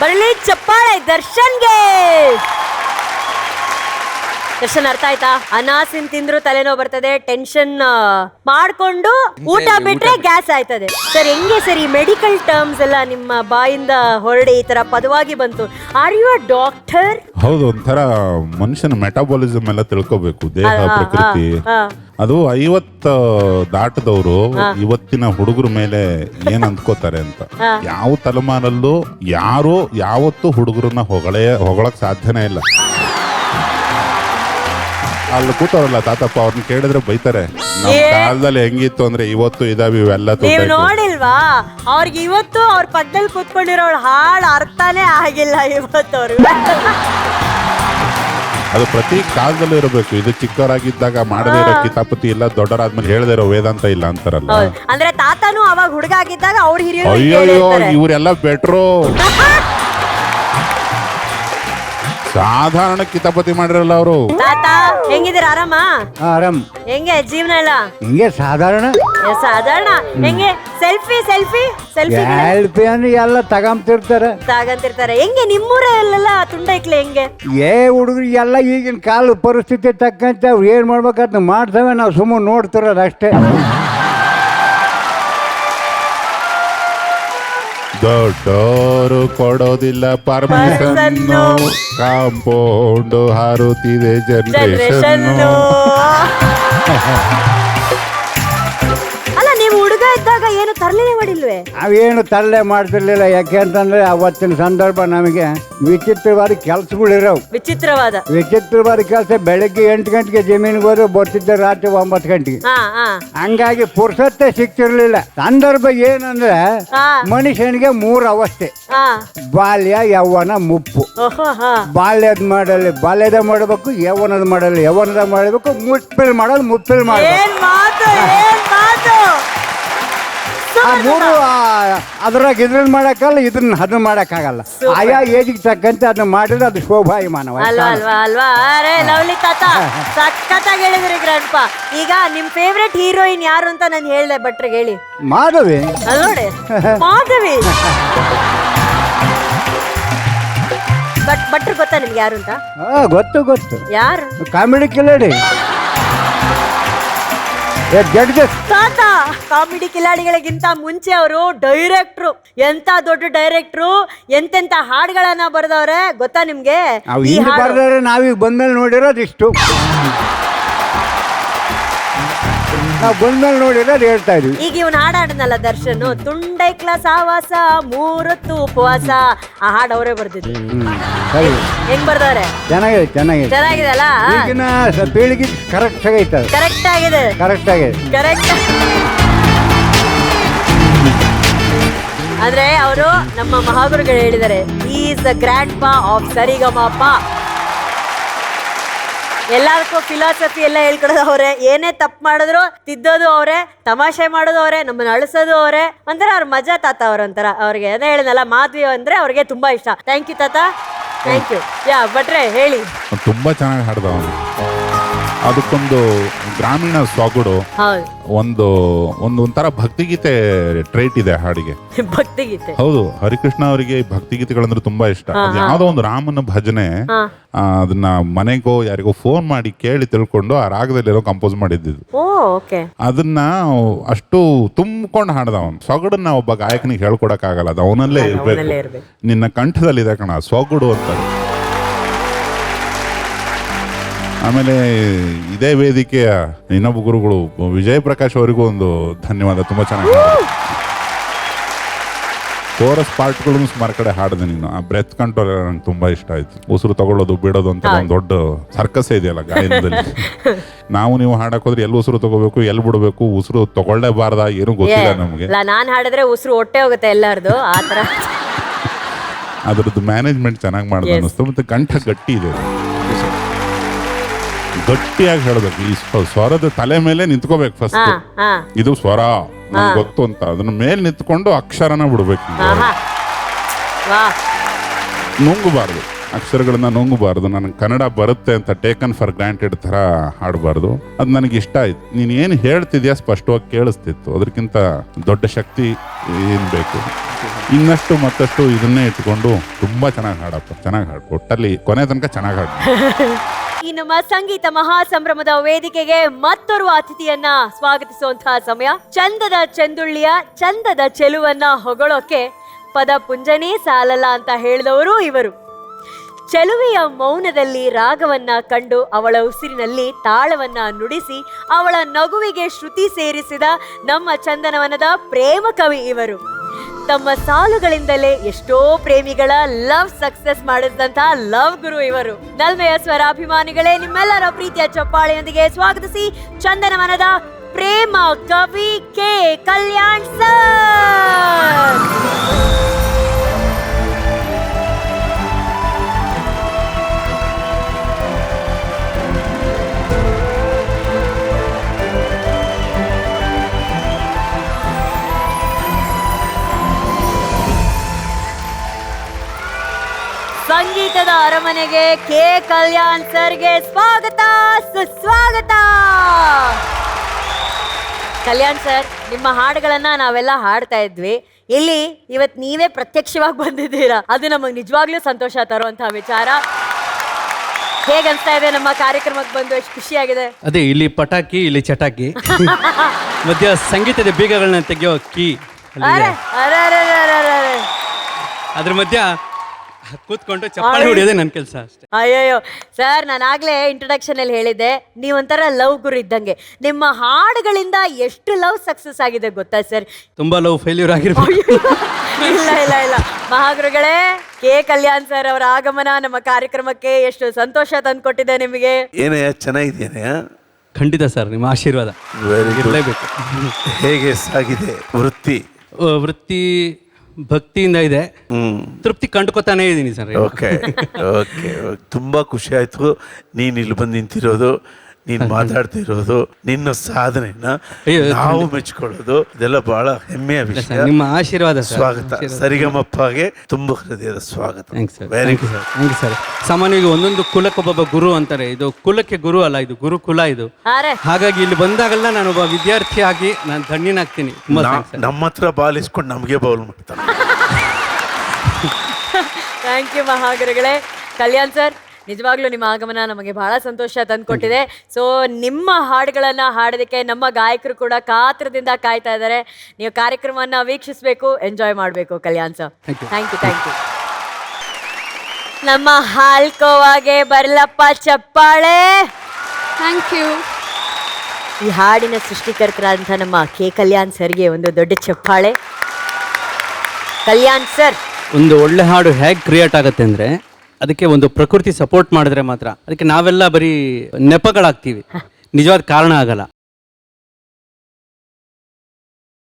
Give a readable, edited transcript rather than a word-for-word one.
ಬರಲಿ ಚಪ್ಪಾಳೆ ದರ್ಶನ್ಗೆ. ದರ್ಶನ್ ಅರ್ಥ ಆಯ್ತಾ? ಅನಾಸಿನ್ ತಿಂದ್ರು ತಲೆನೋವು ಬರ್ತದೆ, ಟೆನ್ಷನ್ ಮಾಡ್ಕೊಂಡು ಊಟ ಬಿಟ್ರೆ ಗ್ಯಾಸ್ ಆಯ್ತದೆ. ಸರ್ ಹೆಂಗೆ ಸರ್ ಈ ಮೆಡಿಕಲ್ ಟರ್ಮ್ಸ್ ಎಲ್ಲ ನಿಮ್ಮ ಬಾಯಿಂದ ಹೊರಡಿ ಈ ತರ ಪದವಾಗಿ ಬಂತು? Are you a doctor? ಹೌದು, ಒಂಥರ ಮನುಷ್ಯನ ಮೆಟಾಬಾಲಿಸಮ್ ಎಲ್ಲ ತಿಳ್ಕೋಬೇಕು, ದೇಹ ಪ್ರಕೃತಿ. ಅದು 50 ದಾಟದವರು ಇವತ್ತಿನ ಹುಡುಗರ ಮೇಲೆ ಏನ್ ಅಂದ್ಕೋತಾರೆ ಅಂತ. ಯಾವ ತಲೆಮಾರಲ್ಲೂ ಯಾರು ಯಾವತ್ತೂ ಹುಡುಗರನ್ನ ಹೊಗಳಕ್ ಸಾಧ್ಯನೇ ಇಲ್ಲ. ಅಲ್ಲಿ ಕೂತವ್ರಲ್ಲ ತಾತಪ್ಪ, ಅವ್ರನ್ನ ಕೇಳಿದ್ರೆ ಬೈತಾರೆ. ನಮ್ ಕಾಲದಲ್ಲಿ ಹೆಂಗಿತ್ತು ಅಂದ್ರೆ ಇವತ್ತು ಇದಾವೆ ಇವೆಲ್ಲ. ನೀವು ನೋಡಿಲ್ವಾ ಅವ್ರಿಗೆ ಇವತ್ತು ಅವ್ರ ಪಕ್ಕದಲ್ಲಿ ಕೂತ್ಕೊಂಡಿರೋಳು ಹಾಳು ಅರ್ಥನೇ ಆಗಿಲ್ಲ ಇವತ್ತು ಅವ್ರು. ಅದು ಪ್ರತಿ ಕಾಲದಲ್ಲೂ ಇರಬೇಕು. ಇದು ಚಿಕ್ಕವರಾಗಿದ್ದಾಗ ಮಾಡದೇ ಇರೋ ಕಿತಾಪತಿ ಇಲ್ಲ, ದೊಡ್ಡರಾದ್ಮೇಲೆ ಹೇಳದೇ ಇರೋ ವೇದಾಂತ ಇಲ್ಲ ಅಂತಾರಲ್ಲ. ಅಂದ್ರೆ ತಾತನು ಅವಾಗ ಹುಡುಗ ಆಗಿದ್ದಾಗ ಅವ್ರ ಹಿರಿಯರು ಅಯ್ಯೋ ಇವರೆಲ್ಲ ಬೆಟ್ರು. ಸಾಧಾರಣ ಕಿತಾಪತಿ ಮಾಡಿರಲ್ಲ ಅವರು. ತಾತ ಹೆಂಗಿದ್ದೀರ? ಆರಾಮ? ಆರಾಮ್. ಹೆಂಗೆ ಜೀವನ ಎಲ್ಲ? ಹಿಂಗೆ ಸಾಧಾರಣ. ಸಾಧಾರಣ ಹೆಂಗೆ? ಸೆಲ್ಫಿ ಸೆಲ್ಫಿ ಸೆಲ್ಫಿ ಸೆಲ್ಫಿ ಅಂದ್ರೆ ಎಲ್ಲ ತಗಂತಿರ್ತಾರೆ. ಹೆಂಗೆ ನಿಮ್ಮೂರಲ್ಲೆಲ್ಲ ತುಂಡೈಕ್ಲೆ ಹೆಂಗೆ? ಹುಡುಗರು ಎಲ್ಲ ಈಗಿನ ಕಾಲ ಪರಿಸ್ಥಿತಿ ತಕ್ಕಂತ ಅವ್ರು ಏನ್ ಮಾಡ್ಬೇಕಂತ ಮಾಡ್ತವೆ, ನಾವು ಸುಮ್ಮನೆ ನೋಡ್ತಿರೋದು ಅಷ್ಟೇ. ದೊಡ್ಡೋರು ಕೊಡೋದಿಲ್ಲ ಪರ್ಮಿಷನ್, ಕಾಂಪೌಂಡ್ ಹಾರುತ್ತಿದೆ ಜನರೇಷನ್. ಅಲ್ಲ ನೀವು ಹುಡುಗ ಇದ್ದಾಗ ಏನು ತರಲೇ ಮಾಡಿಲ್ವೇ? ನಾವೇನು ತರಲೆ ಮಾಡ್ತಿರ್ಲಿಲ್ಲ. ಯಾಕೆ ಅಂತಂದ್ರೆ ಅವತ್ತಿನ ಸಂದರ್ಭ ನಮಗೆ ವಿಚಿತ್ರವಾದ ಕೆಲ್ಸಗಳಿರೋವು. ವಿಚಿತ್ರವಾದ ಕೆಲಸ. ಬೆಳಗ್ಗೆ 8 ಗಂಟೆಗೆ ಜಮೀನಿಗೆ ಹೋದ್ರೆ ಬರ್ತಿದ್ದೆ ರಾತ್ರಿ 9 ಗಂಟೆಗೆ. ಹಂಗಾಗಿ ಪುರ್ಸತ್ತೆ ಸಿಕ್ತಿರ್ಲಿಲ್ಲ. ಸಂದರ್ಭ ಏನಂದ್ರೆ ಮನುಷ್ಯನಿಗೆ 3 ಅವಸ್ಥೆ: ಬಾಲ್ಯ, ಯೌವನ, ಮುಪ್ಪು. ಬಾಲ್ಯದ ಮಾಡಬೇಕು, ಯೌವನದ ಮಾಡಲ್ಲ, ಯೌವನದ ಮಾಡಬೇಕು, ಮುಪ್ಪಿಲ್ ಮಾಡೋದು, ಮುಪ್ಪಿಲ್ ಮಾಡಬೇಕು. ಆ 3 ಅದ್ರಾಗ ಇದ್ರನ್ನ ಮಾಡಕ್ಕಲ್ಲ, ಅದನ್ನ ಮಾಡಕ್ಕಾಗಲ್ಲ. ಆಯಾ ಏಜಿಗೆ ತಕ್ಕಂತೆ ಅದನ್ನ ಮಾಡಿದ್ರೆ ಅದು ಶೋಭಾಯಮಾನವ. ಅಲ್ವಾ? ಅರೆ ಲವ್ಲಿ ತಾತ, ಸಖತ್ತಾಗಿ ಹೇಳಿದ್ರಿ ಗ್ರಾಂಡ್ಪಾ. ಈಗ ನಿಮ್ ಫೇವ್ರೆಟ್ ಹೀರೋಯಿನ್ ಯಾರು ಅಂತ ನಾನು ಹೇಳ್ದೆ, ಭಟ್ರಿಗೆ ಹೇಳಿ. ಮಾಧವಿ. ನೋಡಿ ಮಾಧವಿ. ಭಟ್ರು ಗೊತ್ತಾ ನಿಮ್ಗೆ ಯಾರು ಅಂತ? ಗೊತ್ತು. ಯಾರು? ಕಾಮಿಡಿ ಕಿಲಾಡಿ ತಾತ. ಕಾಮಿಡಿ ಕಿಲಾಡಿಗಳಿಗಿಂತ ಮುಂಚೆ ಅವರು ಡೈರೆಕ್ಟ್ರು. ಎಂತ ದೊಡ್ಡ ಡೈರೆಕ್ಟ್ರು, ಎಂತೆಂತ ಹಾಡುಗಳನ್ನ ಬರೆದವ್ರೆ ಗೊತ್ತಾ ನಿಮ್ಗೆ? ನಾವೀಗ ಬಂದ್ಮೇಲೆ ನೋಡಿರೋದು ಇಷ್ಟು. ನಾವು ಬಂದ್ಮೇಲೆ ನೋಡಿರೋದು ಹೇಳ್ತಾ ಇದೀವಿ. ಈಗ ಇವನ್ ಹಾಡಾಡನಲ್ಲ ದರ್ಶನ್, ತುಂಡೈಕ್ಲ ಸಾವಾಸ 3 ಹೊತ್ತು ಉಪವಾಸ. ಆ ಹಾಡು ಅವರೇ ಬರ್ದಿದ್ರು. ಹೆಂಗ್ ಬರ್ದವ್ರೆ? ಚೆನ್ನಾಗಿದೆ ಅಲ್ಲ? ಈಗಿನ ಪೀಳಿಗೆ ಕರೆಕ್ಟ್ ಆಗಿದೆ. ಅಂದ್ರೆ ಅವರು ನಮ್ಮ ಮಹಾಗುರುಗಳು ಹೇಳಿದ್ದಾರೆ, ಈಸ್ ದ ಗ್ರ್ಯಾಂಡ್ ಪಾ ಆಫ್ ಸರಿಗಮಪ. ಎಲ್ಲದಕ್ಕೂ ಫಿಲಾಸಫಿ ಎಲ್ಲ ಹೇಳ್ಕೊಡೋದು ಅವರೇ. ಏನೇ ತಪ್ಪು ಮಾಡಿದ್ರು ತಿದ್ದೋದು ಅವರೇ, ತಮಾಷೆ ಮಾಡೋದು ಅವರೇ, ನಮ್ಮನ್ನ ಅಳಿಸೋದು ಅವರೇ. ಒಂಥರ ಅವ್ರ ಮಜಾ ತಾತ ಅವ್ರಂತರ. ಅವ್ರಿಗೆ ಅದೇ ಹೇಳಿದ್ನಲ್ಲ, ಮಾಧವಿ ಅಂದ್ರೆ ಅವ್ರಿಗೆ ತುಂಬಾ ಇಷ್ಟ. ಥ್ಯಾಂಕ್ ಯು ತಾತ, ಥ್ಯಾಂಕ್ ಯು. ಭಟ್ರೆ ಹೇಳಿ. ತುಂಬಾ ಚೆನ್ನಾಗಿ ಹಾಡ್ದ ಅವನು. ಅದಕ್ಕೊಂದು ಗ್ರಾಮೀಣ ಸೊಗಡು, ಒಂಥರ ಭಕ್ತಿಗೀತೆ ಟ್ರೇಟ್ ಇದೆ ಹಾಡಿಗೆ. ಭಕ್ತಿಗೀತೆ? ಹೌದು. ಹರಿಕೃಷ್ಣ ಅವರಿಗೆ ಭಕ್ತಿಗೀತೆಗಳಂದ್ರೆ ತುಂಬಾ ಇಷ್ಟ. ಯಾವ್ದೋ ಒಂದು ರಾಮನ ಭಜನೆ, ಅದನ್ನ ಮನೆಗೋ ಯಾರಿಗೋ ಫೋನ್ ಮಾಡಿ ಕೇಳಿ ತಿಳ್ಕೊಂಡು ಆ ರಾಗದಲ್ಲಿರೋ ಕಂಪೋಸ್ ಮಾಡಿದ್ದು. ಅದನ್ನ ಅಷ್ಟು ತುಂಬಿಕೊಂಡು ಹಾಡ್ದ ಅವನು. ಸೊಗಡನ್ನ ಒಬ್ಬ ಗಾಯಕನಿಗೆ ಹೇಳ್ಕೊಡಕ್ ಆಗಲ್ಲ, ಅದು ಅವನಲ್ಲೇ ಇರ್ಬೇಕು. ನಿನ್ನ ಕಂಠದಲ್ಲಿದೆ ಕಣ ಸೊಗಡು ಅಂತ. ಆಮೇಲೆ ಇದೇ ವೇದಿಕೆಯ ಇನ್ನೊಬ್ಬ ಗುರುಗಳು ವಿಜಯ್ ಪ್ರಕಾಶ್ ಅವರಿಗೂ ಒಂದು ಧನ್ಯವಾದ. ತುಂಬಾ ಚೆನ್ನಾಗಿ ಕೋರಸ್ ಪಾರ್ಟ್ಗಳು ಸುಮಾರು ಕಡೆ ಹಾಡಿದೆ ನೀನು. ಆ ಬ್ರೆತ್ ಕಂಟ್ರೋಲ್ ನಂಗೆ ತುಂಬಾ ಇಷ್ಟ ಆಯ್ತು. ಉಸಿರು ತಗೊಳ್ಳೋದು ಬಿಡೋದು ಅಂತ ಒಂದು ದೊಡ್ಡ ಸರ್ಕಸ್ ಇದೆಯಲ್ಲ ಗಾಯನದಲ್ಲಿ. ನಾವು ನೀವು ಹಾಡಕ್ ಹೋದ್ರೆ ಎಲ್ಲಿ ಉಸಿರು ತಗೋಬೇಕು, ಎಲ್ಲಿ ಬಿಡಬೇಕು, ಉಸಿರು ತಗೊಳ್ಳೇಬಾರ್ದ ಏನು ಗೊತ್ತಿಲ್ಲ ನಮ್ಗೆ. ನಾನ್ ಹಾಡಿದ್ರೆ ಉಸಿರು ಹೊಟ್ಟೆ ಹೋಗುತ್ತೆ ಎಲ್ಲಾರ್ದು. ಆತರ ಅದ್ರದ್ದು ಮ್ಯಾನೇಜ್ಮೆಂಟ್ ಚೆನ್ನಾಗಿ ಮಾಡೋದು ಅನ್ನಿಸ್ತು. ಮತ್ತೆ ಕಂಠ ಗಟ್ಟಿ ಇದೆ, ಗಟ್ಟಿಯಾಗಿ ಹೇಳ್ಬೇಕು. ಈ ಸ್ವರದ ತಲೆ ಮೇಲೆ ನಿಂತ್ಕೋಬೇಕು ಫಸ್ಟ್. ಇದು ಸ್ವರ ನಂಗೆ ಗೊತ್ತು ಅಂತ ಅದನ್ನ ಮೇಲೆ ನಿಂತ್ಕೊಂಡು ಅಕ್ಷರನ ಬಿಡ್ಬೇಕು, ನುಂಗಬಾರ್ದು. ಅಕ್ಷರಗಳನ್ನ ನುಂಗಬಾರ್ದು, ನನಗೆ ಕನ್ನಡ ಬರುತ್ತೆ ಅಂತ ಟೇಕನ್ ಫಾರ್ ಗ್ರಾಂಟೆಡ್ ಥರ ಹಾಡಬಾರ್ದು. ಅದು ನನಗೆ ಇಷ್ಟ ಆಯ್ತು. ನೀನು ಏನು ಹೇಳ್ತಿದ್ಯಾ ಸ್ಪಷ್ಟವಾಗಿ ಕೇಳಿಸ್ತಿತ್ತು. ಅದಕ್ಕಿಂತ ದೊಡ್ಡ ಶಕ್ತಿ ಏನು ಬೇಕು? ಇನ್ನಷ್ಟು ಮತ್ತಷ್ಟು ಇದನ್ನೇ ಇಟ್ಕೊಂಡು ತುಂಬಾ ಚೆನ್ನಾಗಿ ಹಾಡಪ್ಪ, ಚೆನ್ನಾಗಿ ಹಾಡು, ಒಟ್ಟಲ್ಲಿ ಕೊನೆ ತನಕ ಚೆನ್ನಾಗಿ ಹಾಡು. ಈ ನಮ್ಮ ಸಂಗೀತ ಮಹಾಸಂಭ್ರಮದ ವೇದಿಕೆಗೆ ಮತ್ತೋರ್ವ ಅತಿಥಿಯನ್ನ ಸ್ವಾಗತಿಸುವಂತಹ ಸಮಯ. ಚಂದದ ಚಂದುಳ್ಳಿಯ ಚಂದದ ಚೆಲುವನ್ನ ಹೊಗಳೋಕೆ ಪದ ಪುಂಜನೇ ಸಾಲಲ್ಲ ಅಂತ ಹೇಳಿದವರು ಇವರು. ಚೆಲುವೆಯ ಮೌನದಲ್ಲಿ ರಾಗವನ್ನ ಕಂಡು ಅವಳ ಉಸಿರಿನಲ್ಲಿ ತಾಳವನ್ನ ನುಡಿಸಿ ಅವಳ ನಗುವಿಗೆ ಶ್ರುತಿ ಸೇರಿಸಿದ ನಮ್ಮ ಚಂದನವನದ ಪ್ರೇಮ ಕವಿ ಇವರು. ತಮ್ಮ ಸಾಲುಗಳಿಂದಲೇ ಎಷ್ಟೋ ಪ್ರೇಮಿಗಳ ಲವ್ ಸಕ್ಸಸ್ ಮಾಡಿದಂತಹ ಲವ್ ಗುರು ಇವರು. ನಲ್ಮೆಯ ಸ್ವರಾಭಿಮಾನಿಗಳೇ, ನಿಮ್ಮೆಲ್ಲರ ಪ್ರೀತಿಯ ಚಪ್ಪಾಳೆಯೊಂದಿಗೆ ಸ್ವಾಗತಿಸಿ ಚಂದನವನದ ಪ್ರೇಮ ಕವಿ ಕೆ ಕಲ್ಯಾಣ್ ಸರ್. ಸಂಗೀತದ ಅರಮನೆಗೆ ಕೆ ಕಲ್ಯಾಣ್ ಸರ್ಗೆ ಸ್ವಾಗತ, ಸುಸ್ವಾಗತ. ಕಲ್ಯಾಣ್ ಸರ್, ನಿಮ್ಮ ಹಾಡುಗಳನ್ನ ನಾವೆಲ್ಲ ಹಾಡ್ತಾ ಇದ್ವಿ. ಇಲ್ಲಿ ಇವತ್ತು ನೀವೇ ಪ್ರತ್ಯಕ್ಷವಾಗಿ ಬಂದಿದ್ದೀರಾ, ಅದು ನಮಗೆ ನಿಜವಾಗ್ಲೂ ಸಂತೋಷ ತರುವಂತಹ ವಿಚಾರ. ಹೇಗೆ ಅನ್ಸ್ತಾ ಇದೆ ನಮ್ಮ ಕಾರ್ಯಕ್ರಮಕ್ಕೆ ಬಂದು? ಎಷ್ಟು ಖುಷಿಯಾಗಿದೆ. ಅದೇ ಇಲ್ಲಿ ಪಟಾಕಿ, ಇಲ್ಲಿ ಚಟಾಕಿ, ಮಧ್ಯ ಸಂಗೀತದ ಬೀಗಗಳನ್ನ ತೆಗೆಯೋ ಕೀ, ಅದ್ರ ಮಧ್ಯ ಕೂತ್ಕೊಂಡು ಚಪ್ಪಾಳೆ ಹೊಡಿಯೋದೇ ನನ್ನ ಕೆಲಸ ಅಷ್ಟೇ. ಅಯ್ಯಯ್ಯೋ ಸರ್, ನಾನಾಗ್ಲೇ ಇಂಟ್ರೊಡಕ್ಷನ್ ಅಲ್ಲಿ ಹೇಳಿದ್ದೆ, ನೀವೊಂಥರ ಲವ್ ಗುರು ಇದ್ದಂಗೆ. ನಿಮ್ಮ ಹಾಡುಗಳಿಂದ ಎಷ್ಟು ಲವ್ ಸಕ್ಸಸ್ ಆಗಿದೆ ಗೊತ್ತಾ ಸರ್? ತುಂಬಾ ಲವ್ ಫೇಲ್ಯೂರ್ ಆಗಿರ್ಬೋದು. ಇಲ್ಲ ಇಲ್ಲ ಇಲ್ಲ ಮಹಾಗುರುಗಳೇ, ಕೆ ಕಲ್ಯಾಣ್ ಸರ್ ಅವರ ಆಗಮನ ನಮ್ಮ ಕಾರ್ಯಕ್ರಮಕ್ಕೆ ಎಷ್ಟು ಸಂತೋಷ ತಂದ್ಕೊಟ್ಟಿದೆ ನಿಮಗೆ. ಏನಯ್ಯ, ಚೆನ್ನಾಗಿದ್ದೇನೆಯಾ? ಖಂಡಿತ ಸರ್, ನಿಮ್ಮ ಆಶೀರ್ವಾದ ಇರಲೇಬೇಕು. ಹೇಗೆ ಸಾಗಿದೆ ವೃತ್ತಿ? ವೃತ್ತಿ ಭಕ್ತಿಯಿಂದ ಇದೆ, ತೃಪ್ತಿ ಕಂಡುಕೊತಾನೆ ಇದ್ದೀನಿ ಸರ್. ಓಕೆ ಓಕೆ, ತುಂಬಾ ಖುಷಿ ಆಯ್ತು ನೀನ್ ಇಲ್ಲಿ ಬಂದು ನಿಂತಿರೋದು, ನೀನ್ ಮಾತಾಡ್ತಿರೋದು, ನಿನ್ನ ಸಾಧನೆನ ನಾವು ಮೆಚ್ಕೊಳ್ಳೋದು, ಇದೆಲ್ಲ ಬಹಳ ಹೆಮ್ಮೆಯ ವಿಷಯ. ನಿಮ್ಮ ಆಶೀರ್ವಾದ ಸರ್. ಸ್ವಾಗತ. ಸರಿಗಮಪ್ಪಗೆ ತುಂಬ ಹೃದಯದ ಸ್ವಾಗತ. Very good sir. ಸಾಮಾನ್ಯವಾಗಿ ಒಂದೊಂದು ಕುಲಕ್ಕೊಬ್ಬೊಬ್ಬ ಗುರು ಅಂತಾರೆ, ಇದು ಕುಲಕ್ಕೆ ಗುರು ಅಲ್ಲ, ಇದು ಗುರುಕುಲ ಇದು. ಹಾಗಾಗಿ ಇಲ್ಲಿ ಬಂದಾಗಲ್ಲ ನಾನು ಒಬ್ಬ ವಿದ್ಯಾರ್ಥಿಯಾಗಿ ನಾನು ಧನ್ಯನಾಗ್ತೀನಿ. ನಮ್ಮ ಹತ್ರ ಬಾಲಿಸ್ಕೊಂಡು ನಮಗೆ ಬೌಲ್ ಮಾಡ್ತಾನೆ. ಥ್ಯಾಂಕ್ ಯು ಮಹಾಗುರುಗಳೇ. ಕಲ್ಯಾಣ್ ಸರ್, ನಿಜವಾಗ್ಲೂ ನಿಮ್ಮ ಆಗಮನ ನಮಗೆ ಬಹಳ ಸಂತೋಷ ತಂದ್ಕೊಟ್ಟಿದೆ. ಸೊ ನಿಮ್ಮ ಹಾಡುಗಳನ್ನ ಹಾಡೋದಕ್ಕೆ ನಮ್ಮ ಗಾಯಕರು ಕೂಡ ಕಾತ್ರದಿಂದ ಕಾಯ್ತಾ ಇದ್ದಾರೆ. ನೀವು ಕಾರ್ಯಕ್ರಮವನ್ನ ವೀಕ್ಷಿಸಬೇಕು, ಎಂಜಾಯ್ ಮಾಡಬೇಕು. Kalyan sir, thank you thank you. ನಮ್ಮ ಹಾಲ್ಕೋವಾಗೆ ಬರ್ಲಪ್ಪ ಚಪ್ಪಾಳೆ. Thank you. ಈ ಹಾಡಿನ ಸೃಷ್ಟಿಕರ್ತರಾದಂಥ ನಮ್ಮ ಕೆ ಕಲ್ಯಾಣ್ ಸರ್ಗೆ ಒಂದು ದೊಡ್ಡ ಚಪ್ಪಾಳೆ. ಕಲ್ಯಾಣ್ ಸರ್, ಒಂದು ಒಳ್ಳೆ ಹಾಡು ಹೇಗೆ ಕ್ರಿಯೇಟ್ ಆಗುತ್ತೆ ಅಂದ್ರೆ ಅದಕ್ಕೆ ಒಂದು ಪ್ರಕೃತಿ ಸಪೋರ್ಟ್ ಮಾಡಿದ್ರೆ ಮಾತ್ರ. ಅದಕ್ಕೆ ನಾವೆಲ್ಲ ಬರೀ ನೆಪಗಳಾಗ್ತೀವಿ, ನಿಜವಾದ ಕಾರಣ ಆಗಲ್ಲ.